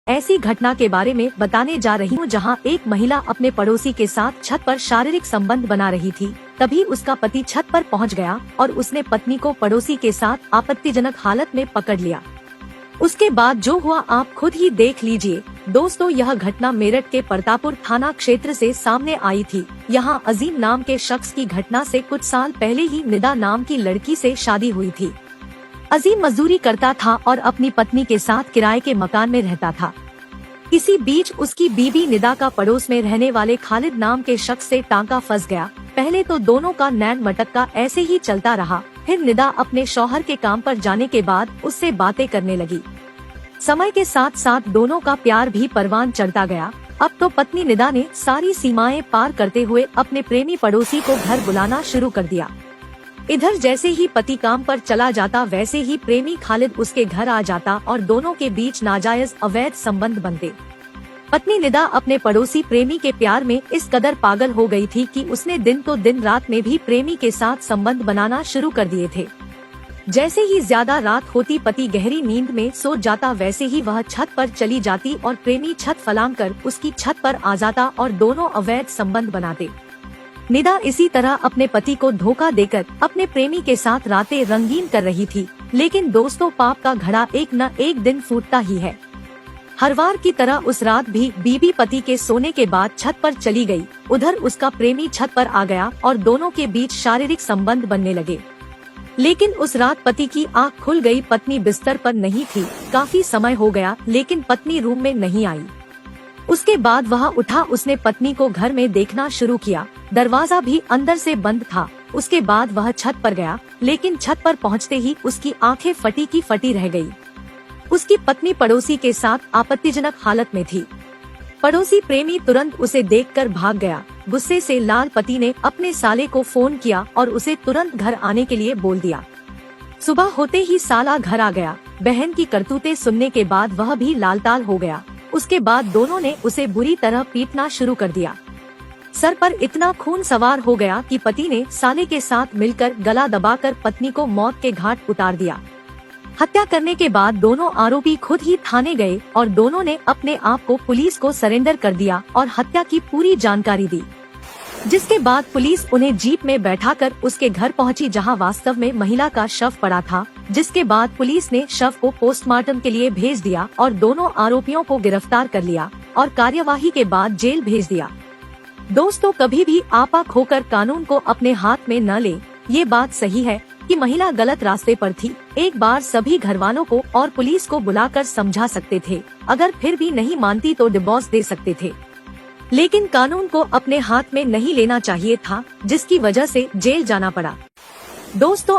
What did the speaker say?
ऐसी घटना के बारे में बताने जा रही हूँ जहाँ एक महिला अपने पड़ोसी के साथ छत पर शारीरिक संबंध बना रही थी। तभी उसका पति छत पर पहुँच गया और उसने पत्नी को पड़ोसी के साथ आपत्तिजनक हालत में पकड़ लिया। उसके बाद जो हुआ आप खुद ही देख लीजिए। दोस्तों, यह घटना मेरठ के परतापुर थाना क्षेत्र से सामने आई थी। यहाँ अजीम नाम के शख्स की घटना से कुछ साल पहले ही निदा नाम की लड़की से शादी हुई थी। अजीम मजदूरी करता था और अपनी पत्नी के साथ किराए के मकान में रहता था। इसी बीच उसकी बीवी निदा का पड़ोस में रहने वाले खालिद नाम के शख्स से टांका फंस गया। पहले तो दोनों का नैन मटक्का ऐसे ही चलता रहा। फिर निदा अपने शौहर के काम पर जाने के बाद उससे बातें करने लगी। समय के साथ साथ दोनों का प्यार भी परवान चढ़ता गया। अब तो पत्नी निदा ने सारी सीमाएं पार करते हुए अपने प्रेमी पड़ोसी को घर बुलाना शुरू कर दिया। इधर जैसे ही पति काम पर चला जाता वैसे ही प्रेमी खालिद उसके घर आ जाता और दोनों के बीच नाजायज अवैध संबंध बनते। पत्नी निदा अपने पड़ोसी प्रेमी के प्यार में इस कदर पागल हो गई थी कि उसने दिन तो दिन रात में भी प्रेमी के साथ संबंध बनाना शुरू कर दिए थे। जैसे ही ज्यादा रात होती पति गहरी नींद में सो जाता वैसे ही वह छत पर चली जाती और प्रेमी छत फलांग कर उसकी छत पर आ जाता और दोनों अवैध संबंध बनाते। निदा इसी तरह अपने पति को धोखा देकर अपने प्रेमी के साथ रातें रंगीन कर रही थी। लेकिन दोस्तों, पाप का घड़ा एक न एक दिन फूटता ही है। हर बार की तरह उस रात भी बीबी पति के सोने के बाद छत पर चली गई। उधर उसका प्रेमी छत पर आ गया और दोनों के बीच शारीरिक संबंध बनने लगे। लेकिन उस रात पति की आँख खुल गई। पत्नी बिस्तर पर नहीं थी। काफी समय हो गया लेकिन पत्नी रूम में नहीं आई। उसके बाद वह उठा। उसने पत्नी को घर में देखना शुरू किया। दरवाजा भी अंदर से बंद था। उसके बाद वह छत पर गया लेकिन छत पर पहुंचते ही उसकी आंखें फटी की फटी रह गई। उसकी पत्नी पड़ोसी के साथ आपत्तिजनक हालत में थी। पड़ोसी प्रेमी तुरंत उसे देखकर भाग गया। गुस्से से लाल पति ने अपने साले को फोन किया और उसे तुरंत घर आने के लिए बोल दिया। सुबह होते ही साला घर आ गया। बहन की करतूतें सुनने के बाद वह भी लालताल हो गया। उसके बाद दोनों ने उसे बुरी तरह पीटना शुरू कर दिया। सर पर इतना खून सवार हो गया कि पति ने साले के साथ मिलकर गला दबाकर पत्नी को मौत के घाट उतार दिया। हत्या करने के बाद दोनों आरोपी खुद ही थाने गए और दोनों ने अपने आप को पुलिस को सरेंडर कर दिया और हत्या की पूरी जानकारी दी। जिसके बाद पुलिस उन्हें जीप में बैठाकर उसके घर पहुंची जहां वास्तव में महिला का शव पड़ा था। जिसके बाद पुलिस ने शव को पोस्टमार्टम के लिए भेज दिया और दोनों आरोपियों को गिरफ्तार कर लिया और कार्यवाही के बाद जेल भेज दिया। दोस्तों, कभी भी आपा खोकर कानून को अपने हाथ में न ले। ये बात सही है कि महिला गलत रास्ते पर थी। एक बार सभी घर वालों को और पुलिस को बुलाकर समझा सकते थे। अगर फिर भी नहीं मानती तो डिवोर्स दे सकते थे। लेकिन कानून को अपने हाथ में नहीं लेना चाहिए था, जिसकी वजह से जेल जाना पड़ा। दोस्तों,